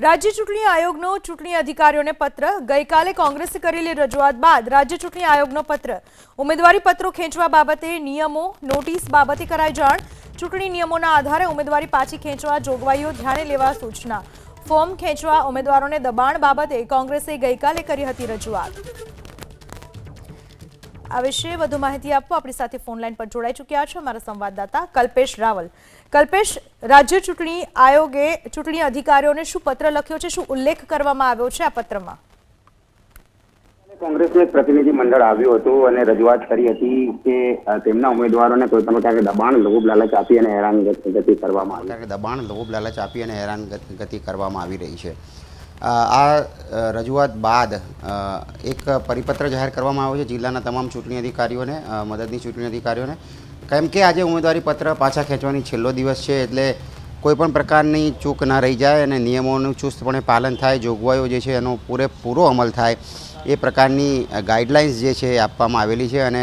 રાજ્ય ચૂંટણી આયોગનો ચૂંટણી અધિકારીઓને પત્ર ગઈકાલે કોંગ્રેસે કરેલી રજૂઆત બાદ રાજ્ય ચૂંટણી આયોગનો પત્ર ઉમેદવારી પત્રો ખેંચવા બાબતે નિયમો નોટિસ બાબતે કરાઈ જાણ ચૂંટણી નિયમોના આધારે ઉમેદવારી પાછી ખેંચવા જોગવાઈઓ ધ્યાને લેવા સૂચના ફોર્મ ખેંચવા ઉમેદવારોને દબાણ બાબતે કોંગ્રેસે ગઈકાલે કરી હતી રજૂઆત આ વિશે વધુ માહિતી આપવા આપણી સાથે ફોન લાઈન પર જોડાઈ ચૂક્યા છે અમારા સંવાદદાતા કલ્પેશ રાવલ। કલ્પેશ, રાજ્ય ચૂંટણી આયોગે ચૂંટણી અધિકારીઓને શું પત્ર લખ્યો છે, શું ઉલ્લેખ કરવામાં આવ્યો છે આ પત્રમાં? કોંગ્રેસનું એક પ્રતિનિધિ મંડળ આવ્યું હતું અને રજૂઆત કરી હતી કે તેમના ઉમેદવારોને કોઈ પણ પ્રકારે દબાણ, લોભ લાલચ આપી અને હેરાનગતિ કરવામાં આવી રહી છે। આ રજૂઆત બાદ એક પરિપત્ર જાહેર કરવામાં આવ્યો છે જિલ્લાના તમામ ચૂંટણી અધિકારીઓને, મદદની ચૂંટણી અધિકારીઓને, કેમ કે આજે ઉમેદવારી પત્ર પાછા ખેંચવાની છેલ્લો દિવસ છે, એટલે કોઈપણ પ્રકારની ચૂક ના રહી જાય અને નિયમોનું ચુસ્તપણે પાલન થાય, જોગવાઈઓ જે છે એનો પૂરેપૂરો અમલ થાય એ પ્રકારની ગાઈડલાઇન્સ જે છે આપવામાં આવેલી છે અને